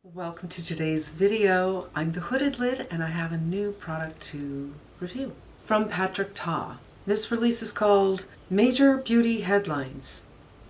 Welcome to today's video. I'm the Hooded Lid and I have a new product to review from Patrick Ta. This release is called Major Beauty Headlines.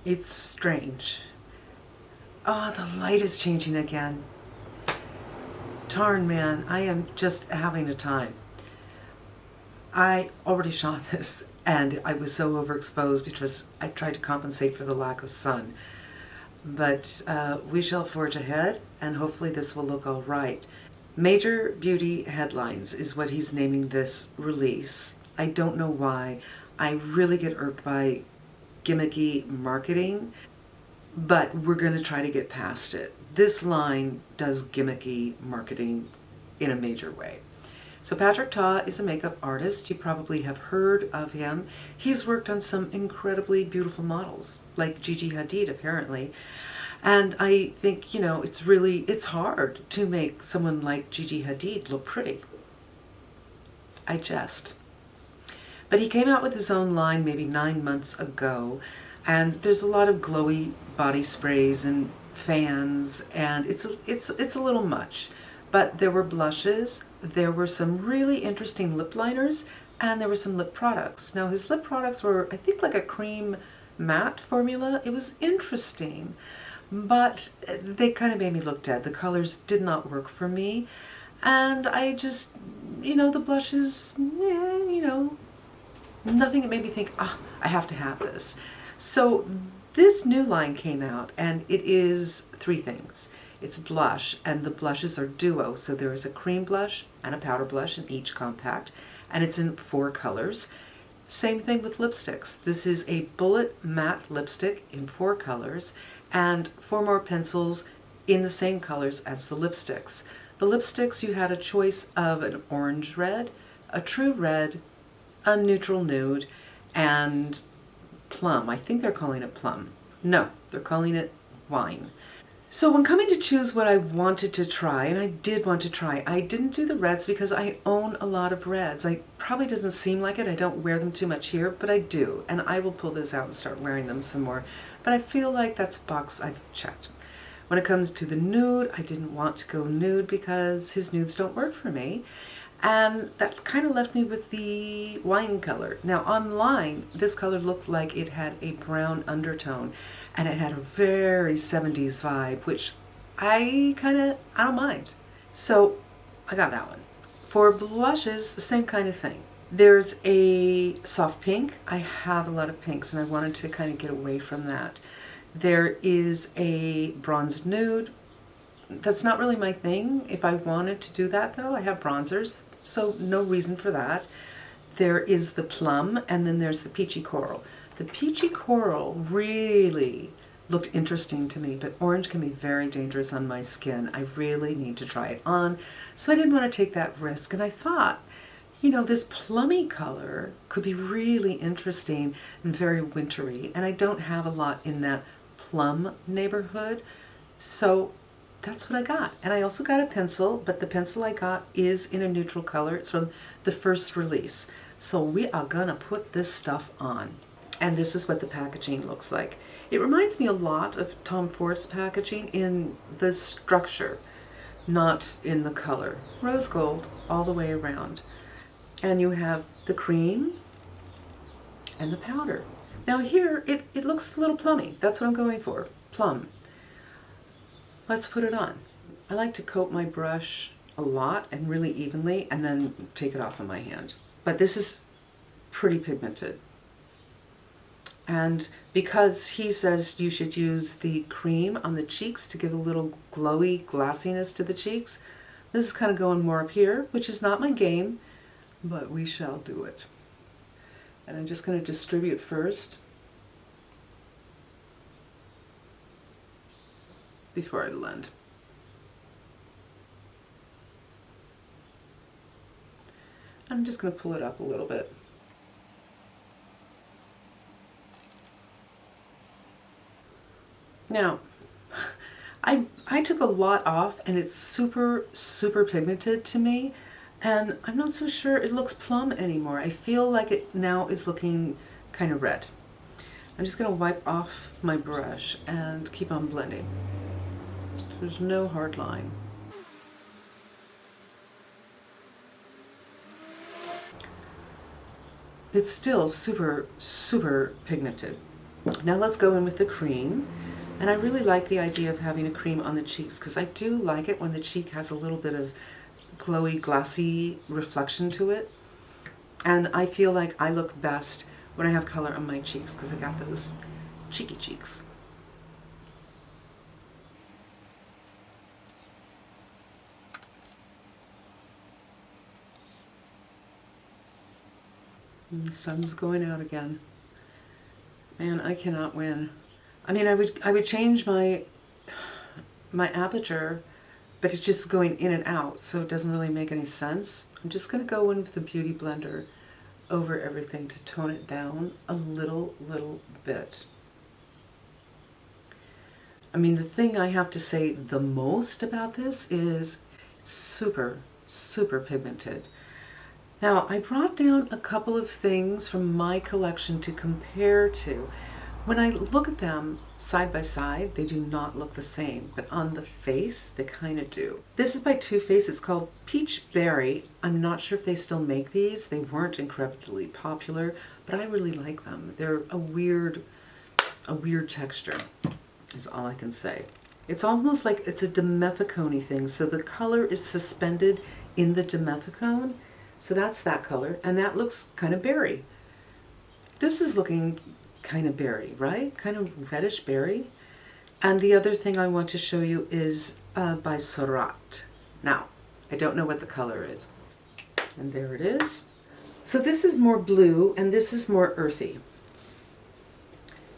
It's strange. Oh, the light is changing again. Darn man, I am just having a time. I already shot this and I was so overexposed because I tried to compensate for the lack of sun. But we shall forge ahead, and hopefully this will look all right. Major Beauty Headlines is what he's naming this release. I don't know why. I really get irked by gimmicky marketing, but we're going to try to get past it. This line does gimmicky marketing in a major way. So Patrick Ta is a makeup artist. You probably have heard of him. He's worked on some incredibly beautiful models, like Gigi Hadid apparently. And I think, it's hard to make someone like Gigi Hadid look pretty. I jest. But he came out with his own line maybe 9 months ago, and there's a lot of glowy body sprays and fans, and it's a little much. But there were blushes, there were some really interesting lip liners, and there were some lip products. Now his lip products were, I think, like a cream matte formula. It was interesting, but they kind of made me look dead. The colors did not work for me. And I just, the blushes, nothing that made me think, I have to have this. So this new line came out, and it is 3 things. It's blush, and the blushes are duo, so there is a cream blush and a powder blush in each compact, and it's in 4 colors. Same thing with lipsticks. This is a bullet matte lipstick in 4 colors, and 4 more pencils in the same colors as the lipsticks. The lipsticks, you had a choice of an orange red, a true red, a neutral nude, and plum. I think they're calling it plum. No, they're calling it wine. So when coming to choose what I wanted to try, and I did want to try, I didn't do the reds because I own a lot of reds. I probably doesn't seem like it. I don't wear them too much here, but I do. And I will pull those out and start wearing them some more. But I feel like that's a box I've checked. When it comes to the nude, I didn't want to go nude because his nudes don't work for me. And that kind of left me with the wine color. Now online, this color looked like it had a brown undertone, and it had a very 70s vibe, which I don't mind. So I got that one. For blushes, the same kind of thing. There's a soft pink. I have a lot of pinks, and I wanted to kind of get away from that. There is a bronze nude. That's not really my thing. If I wanted to do that though, I have bronzers, so no reason for that. There is the plum, and then there's the peachy coral. The peachy coral really looked interesting to me, but orange can be very dangerous on my skin. I really need to try it on, so I didn't want to take that risk. And I thought, this plummy color could be really interesting and very wintry, and I don't have a lot in that plum neighborhood, so that's what I got. And I also got a pencil, but the pencil I got is in a neutral color. It's from the first release. So we are gonna put this stuff on. And this is what the packaging looks like. It reminds me a lot of Tom Ford's packaging in the structure, not in the color. Rose gold all the way around. And you have the cream and the powder. Now here, it looks a little plummy. That's what I'm going for, plum. Let's put it on. I like to coat my brush a lot and really evenly and then take it off on my hand. But this is pretty pigmented. And because he says you should use the cream on the cheeks to give a little glowy glassiness to the cheeks, this is kind of going more up here, which is not my game, but we shall do it. And I'm just going to distribute first before I blend. I'm just going to pull it up a little bit. Now, I took a lot off, and it's super, super pigmented to me, and I'm not so sure it looks plum anymore. I feel like it now is looking kind of red. I'm just going to wipe off my brush and keep on blending. There's no hard line. It's still super, super pigmented. Now let's go in with the cream. And I really like the idea of having a cream on the cheeks because I do like it when the cheek has a little bit of glowy, glassy reflection to it. And I feel like I look best when I have color on my cheeks because I got those cheeky cheeks. And the sun's going out again. Man, I cannot win. I mean, I would change my aperture, but it's just going in and out, so it doesn't really make any sense. I'm just going to go in with the Beauty Blender over everything to tone it down a little bit. I mean, the thing I have to say the most about this is it's super, super pigmented. Now, I brought down a couple of things from my collection to compare to. When I look at them side by side, they do not look the same, but on the face, they kind of do. This is by Too Faced. It's called Peach Berry. I'm not sure if they still make these. They weren't incredibly popular, but I really like them. They're a weird texture, is all I can say. It's almost like it's a dimethicone-y thing, so the color is suspended in the dimethicone. So that's that color, and that looks kind of berry. This is looking kind of berry, right? Kind of reddish berry. And the other thing I want to show you is by Surat. Now, I don't know what the color is. And there it is. So this is more blue, and this is more earthy.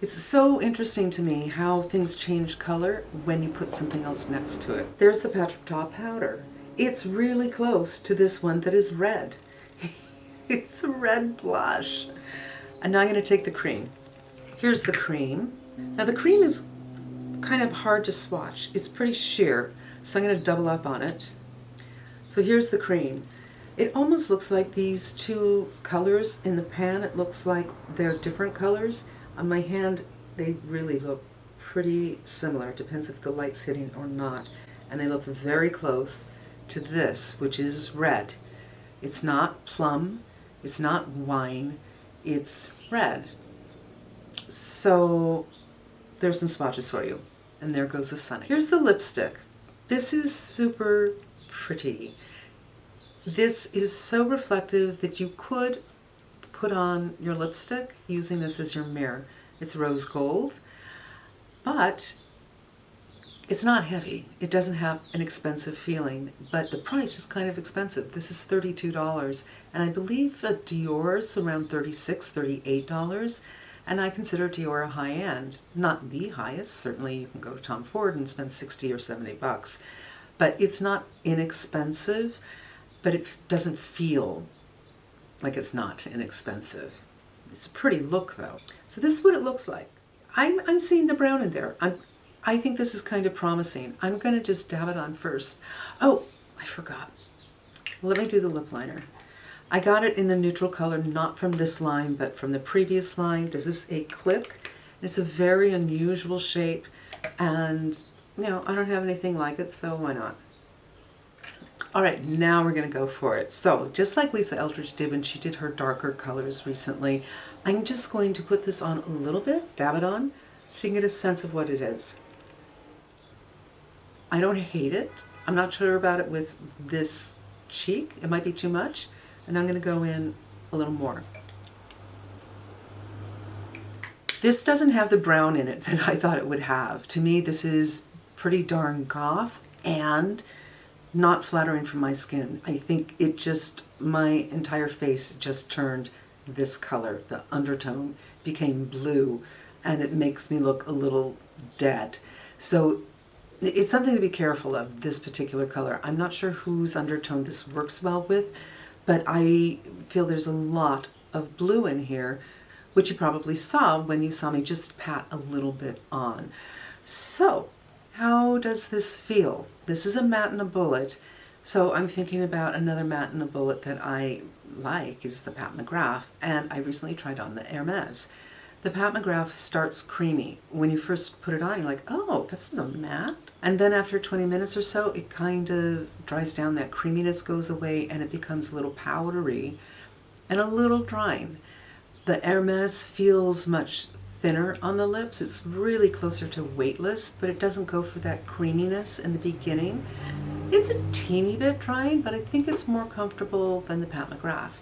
It's so interesting to me how things change color when you put something else next to it. There's the Patrick Ta powder. It's really close to this one that is red. It's a red blush. And now I'm going to take the cream. Here's the cream. Now the cream is kind of hard to swatch. It's pretty sheer, so I'm going to double up on it. So here's the cream. It almost looks like these two colors in the pan. It looks like they're different colors. On my hand, they really look pretty similar. It depends if the light's hitting or not. And they look very close to this, which is red. It's not plum, it's not wine, it's red. So there's some swatches for you. And there goes the sun. Here's the lipstick. This is super pretty. This is so reflective that you could put on your lipstick using this as your mirror. It's rose gold, but it's not heavy. It doesn't have an expensive feeling, but the price is kind of expensive. This is $32, and I believe a Dior's around $36, $38, and I consider Dior a high-end. Not the highest. Certainly you can go to Tom Ford and spend 60 or 70 bucks, but it's not inexpensive, but it doesn't feel like it's not inexpensive. It's a pretty look though. So this is what it looks like. I'm seeing the brown in there. I think this is kind of promising. I'm going to just dab it on first. Oh, I forgot. Let me do the lip liner. I got it in the neutral color, not from this line, but from the previous line. This is a click. It's a very unusual shape, and you know, I don't have anything like it, so why not? All right, now we're going to go for it. So just like Lisa Eldridge did when she did her darker colors recently, I'm just going to put this on a little bit, dab it on, so you can get a sense of what it is. I don't hate it. I'm not sure about it with this cheek. It might be too much. And I'm going to go in a little more. This doesn't have the brown in it that I thought it would have. To me, this is pretty darn goth and not flattering for my skin. I think it just, my entire face just turned this color. The undertone became blue, and it makes me look a little dead. So it's something to be careful of, this particular color. I'm not sure whose undertone this works well with, but I feel there's a lot of blue in here, which you probably saw when you saw me just pat a little bit on. So, how does this feel? This is a matte and a bullet, so I'm thinking about another matte and a bullet that I like is the Pat McGrath, and I recently tried on the Hermes. The Pat McGrath starts creamy. When you first put it on, you're like, oh, this is a matte. And then after 20 minutes or so, it kind of dries down, that creaminess goes away, and it becomes a little powdery and a little drying. The Hermes feels much thinner on the lips. It's really closer to weightless, but it doesn't go for that creaminess in the beginning. It's a teeny bit drying, but I think it's more comfortable than the Pat McGrath.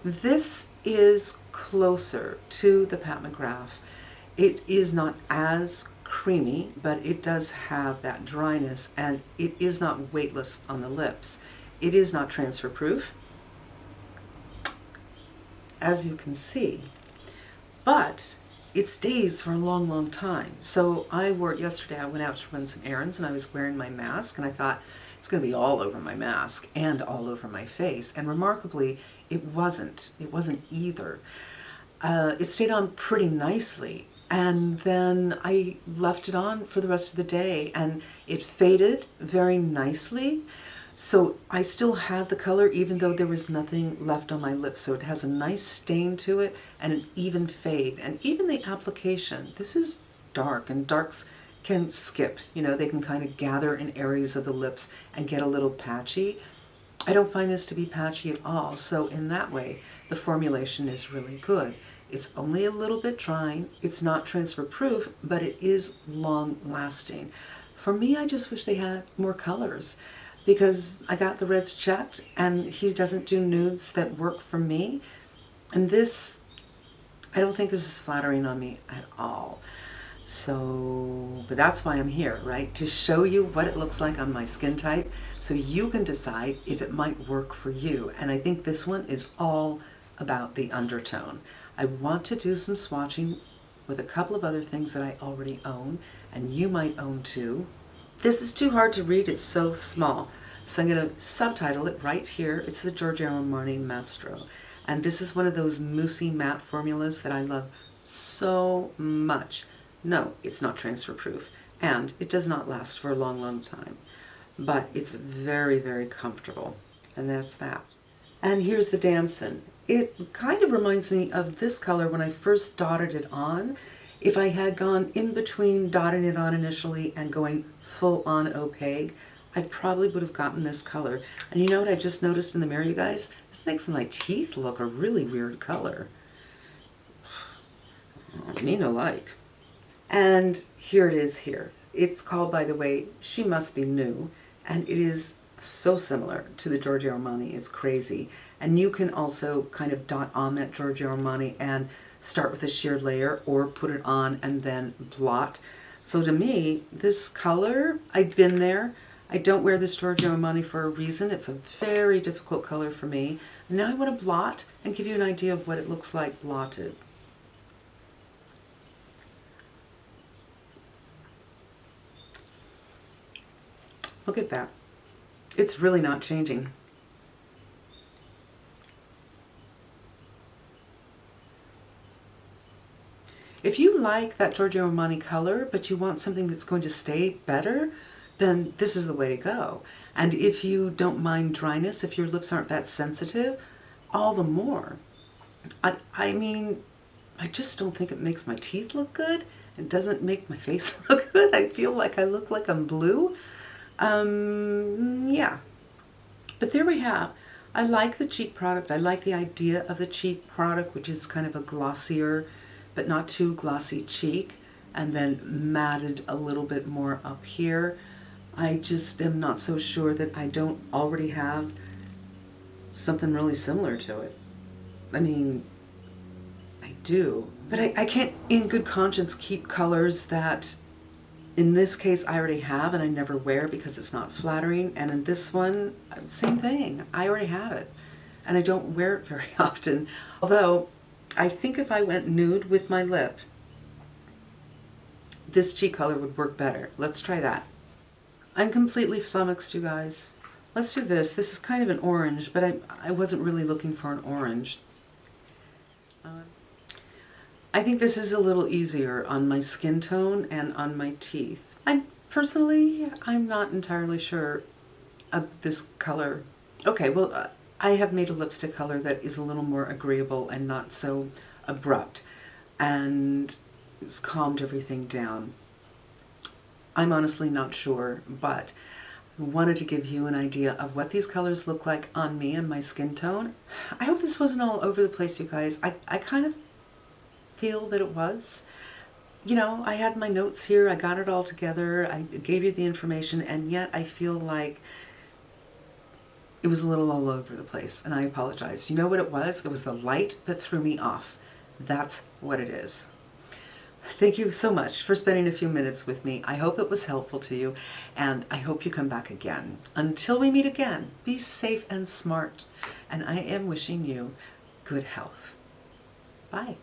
This is closer to the Pat McGrath. It is not as creamy, but it does have that dryness, and it is not weightless on the lips. It is not transfer proof, as you can see, but it stays for a long, long time. So I wore it yesterday. I went out to run some errands, and I was wearing my mask, and I thought it's going to be all over my mask and all over my face. And remarkably, it wasn't. It wasn't either. It stayed on pretty nicely. And then I left it on for the rest of the day, and it faded very nicely. So I still had the color even though there was nothing left on my lips. So it has a nice stain to it and an even fade. And even the application, this is dark, and darks can skip. You know, they can kind of gather in areas of the lips and get a little patchy. I don't find this to be patchy at all. So in that way, the formulation is really good. It's only a little bit drying. It's not transfer proof, but it is long lasting. For me, I just wish they had more colors, because I got the reds checked and he doesn't do nudes that work for me. And this, I don't think this is flattering on me at all. So, but that's why I'm here, right? To show you what it looks like on my skin type so you can decide if it might work for you. And I think this one is all about the undertone. I want to do some swatching with a couple of other things that I already own, and you might own too. This is too hard to read, it's so small. So I'm going to subtitle it right here. It's the Giorgio Marnie Maestro. And this is one of those moussey matte formulas that I love so much. No, it's not transfer proof, and it does not last for a long, long time. But it's very, very comfortable. And that's that. And here's the damson. It kind of reminds me of this color when I first dotted it on. If I had gone in between dotting it on initially and going full on opaque, I probably would have gotten this color. And you know what I just noticed in the mirror, you guys? This makes my teeth look a really weird color. Me no like. And here it is here. It's called, by the way, She Must Be New, and it is so similar to the Giorgio Armani. It's crazy. And you can also kind of dot on that Giorgio Armani and start with a sheer layer, or put it on and then blot. So to me, this color, I've been there. I don't wear this Giorgio Armani for a reason. It's a very difficult color for me. Now I want to blot and give you an idea of what it looks like blotted. Look at that. It's really not changing. If you like that Giorgio Armani color, but you want something that's going to stay better, then this is the way to go. And if you don't mind dryness, if your lips aren't that sensitive, all the more. I mean, I just don't think it makes my teeth look good. It doesn't make my face look good. I feel like I look like I'm blue. Yeah. But there we have. I like the cheek product. I like the idea of the cheek product, which is kind of a glossier, but not too glossy cheek, and then matted a little bit more up here. I just am not so sure that I don't already have something really similar to it. I mean, I do, but I can't in good conscience keep colors that in this case I already have and I never wear because it's not flattering. And in this one, same thing. I already have it and I don't wear it very often. Although I think if I went nude with my lip, this cheek color would work better. Let's try that. I'm completely flummoxed, you guys. Let's do this. This is kind of an orange, but I wasn't really looking for an orange. I think this is a little easier on my skin tone and on my teeth. Personally, I'm not entirely sure of this color. Okay, well, I have made a lipstick color that is a little more agreeable and not so abrupt. and it's calmed everything down. I'm honestly not sure, but I wanted to give you an idea of what these colors look like on me and my skin tone. I hope this wasn't all over the place, you guys. I kind of feel that it was. You know, I had my notes here, I got it all together, I gave you the information, and yet I feel like it was a little all over the place, and I apologize. You know what it was? It was the light that threw me off. That's what it is. Thank you so much for spending a few minutes with me. I hope it was helpful to you, and I hope you come back again. Until we meet again, be safe and smart, and I am wishing you good health. Bye.